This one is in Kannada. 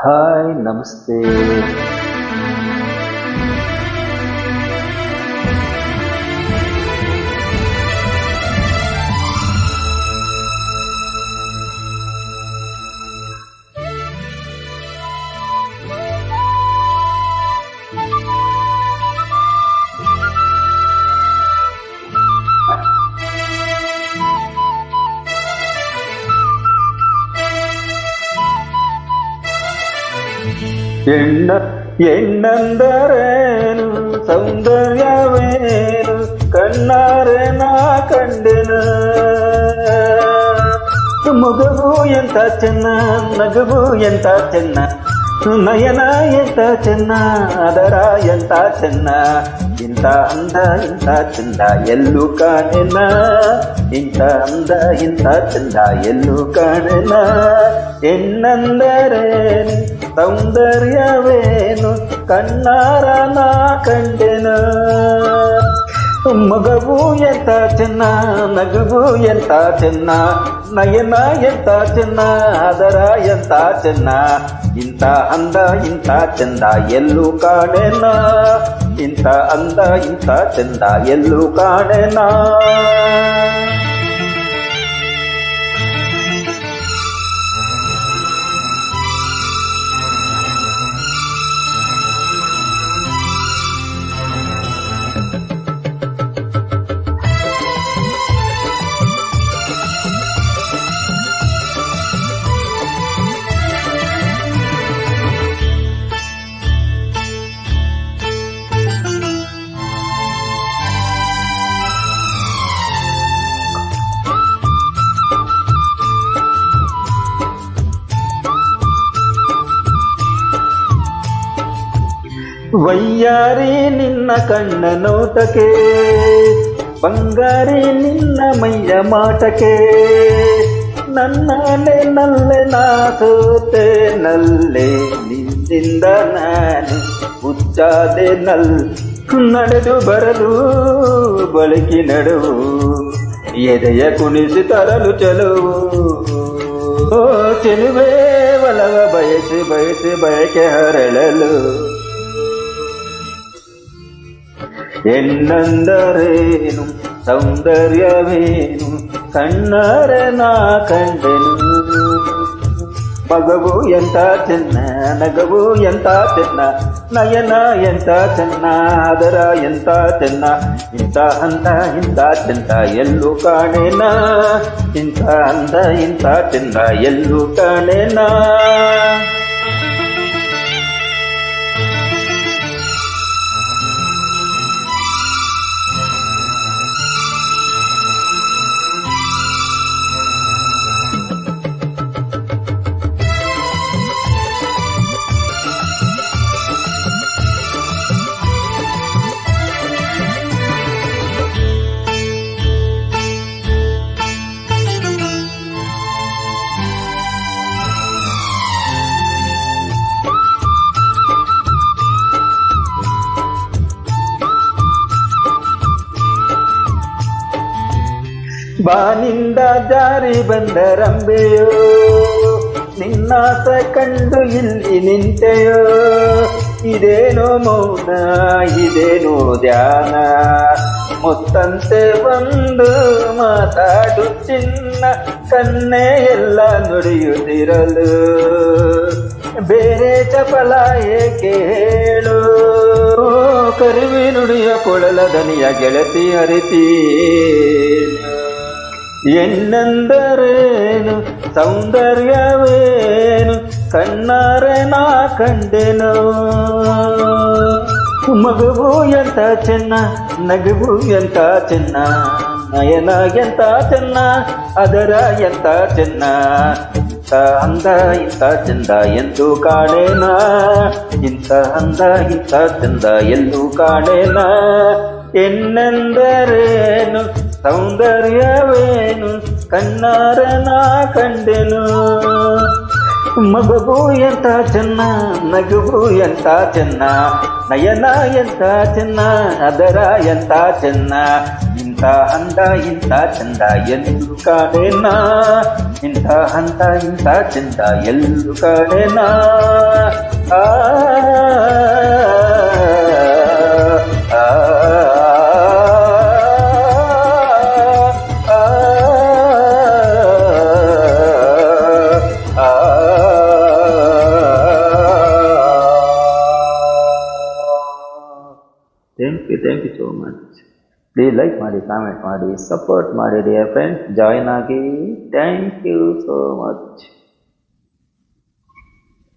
ಹಾಯ್ ನಮಸ್ತೆ. ಹೆಣ್ಣಂದರೇನು ಸೌಂದರ್ಯವೇನು ಕಣ್ಣಾರೆ ನಾ ಕಂಡೆನು. ಮಗವು ಎಂತ ಚೆನ್ನ, ನಗುವು ಎಂತ ಚೆನ್ನ, ನಯನ ಎಂತ ಚೆನ್ನ, ಅದರ ಎಂತ ಚೆನ್ನ. ಇಂಥ ಅಂದ ಇಂಥ ಚಂದ ಎಲ್ಲೂ ಕಾಣೆನ, ಇಂಥ ಅಂದ ಇಂಥ ಚಂದ ಎಲ್ಲೂ ಕಾಣೆನ. ಹೆಣ್ಣಂದರೇನು ಸೌಂದರ್ಯವೇನು ಕಣ್ಣಾರ ನಾ ಕಂಡೆನು. ಮಗವು ಎಂತ ಚೆನ್ನ, ನಗುವು ಎಂತ ಚೆನ್ನ, ನಯನ ಎಂತ ಚೆನ್ನ, ಅದರ ಎಂತ ಚೆನ್ನ. ಇಂಥ ಅಂದ ಇಂಥ ಚಂದ ಎಲ್ಲೂ ಕಾಣೆನ, ಇಂಥ ಅಂದ ಇಂಥ ಚಂದ ಎಲ್ಲೂ ಕಾಣೆನ. ವಯ್ಯಾರಿ ನಿನ್ನ ಕಣ್ಣ ನೋಟಕ್ಕೆ, ಬಂಗಾರಿ ನಿನ್ನ ಮೈಯ ಮಾಟಕ್ಕೆ. ನನ್ನಲೆ ನಲ್ಲೆ ನಾ ಸೋತೆ ನಲ್ಲೆ, ನಿನ್ನಿಂದ ನಾನು ಹುಚ್ಚಾದೆ ನಲ್. ನಡೆದು ಬರಲು ಬಳಕಿ ನಡುವು, ಎದೆಯ ಕುಣಿಸಿ ತರಲು ಚೆಲುವು. ಓ ಚೆಲುವೆ ಒಲವ ಬಯಸಿ ಬಯಸಿ ಬಯಕೆ ಹರಳಲು. ಹೆಣ್ಣಂದರೇನು ಸೌಂದರ್ಯವೇನು ಕಣ್ಣಾರೆ ನಾ ಕಂಡೆನು. ಮಗವು ಎಂತ ಚೆನ್ನ, ನಗವು ಎಂತ ಚೆನ್ನ, ನಯನ ಎಂತ ಚೆನ್ನ, ಅದರ ಎಂತ ಚೆನ್ನ. ಇಂಥ ಅಂದ ಇಂಥ ಚಂದ ಎಲ್ಲೂ ಕಾಣೆನ, ಇಂಥ ಅಂದ ಇಂಥ ಚಂದ ಎಲ್ಲೂ ಕಾಣೆನ. ಬಾನಿಂದ ಜಾರಿ ಬಂದ ರಂಬೆಯೋ, ನಿನ್ನಾಸ ಕಂಡು ಇಲ್ಲಿ ನಿಂತೆಯೋ. ಇದೇನೋ ಮೌನ, ಇದೇನೋ ಧ್ಯಾನ, ಮುತ್ತಂತೆ ಒಂದು ಮಾತಾಡು ಚಿನ್ನ. ಕನ್ನೆ ಎಲ್ಲ ನುಡಿಯುತ್ತಿರಲು ಬೇರೆ ಚಪಲ ಏಕೆ ಹೇಳು. ಕರಿವಿ ನುಡಿಯ ಕೊಳಲ ದನಿಯ ಗೆಳತಿ ಅರಿತಿ. ಹೆಣ್ಣಂದರೇನು ಸೌಂದರ್ಯವೇನು ಕಣ್ಣಾರೆ ನಾ ಕಂಡೆನು. ಮಗುವು ಎಂತ ಚೆನ್ನ, ನಗುವು ಎಂತ ಚೆನ್ನ, ನಯನ ಎಂತ ಚೆನ್ನ, ಅದರ ಎಂತ ಚೆನ್ನ. ಇಂಥ ಅಂದ ಇಂಥ ಚಂದ ಎಂದು ಕಾಣೆನ, ಇಂಥ ಅಂದ ಇಂಥ ಚಂದ ಎಲ್ಲೂ ಕಾಣೆನ. ಹೆಣ್ಣೆಂದರೇನು ಸೌಂದರ್ಯವೇನು ಕಣ್ಣಾರ ನಾ ಕಂಡೆನು. ಮಗುವು ಎಂತ ಚೆನ್ನ, ನಗುವು ಎಂತ ಚೆನ್ನ, ನಯನ ಎಂತ ಚೆನ್ನ, ಅದರ ಎಂತ ಚೆನ್ನ. ಇಂಥ ಇಂಥ ಅಂದ ಇಂಥ ಚಂದ ಎಲ್ಲೂ ಕಾಣೆನಾ ಇಂಥ ಹಂತ ಇಂಥ ಚಂದ ಎಲ್ಲೂ ಕಾಣೆನಾ ಆ ಆ, thank you so much. Please like ಮಾಡಿ, ಕಾಮೆಂಟ್ ಮಾಡಿ, ಸಪೋರ್ಟ್ ಮಾಡಿ ಡಿಯರ್ ಫ್ರೆಂಡ್ಸ್. ಜಾಯಿನ್ ಆಗಿ. Thank you so much.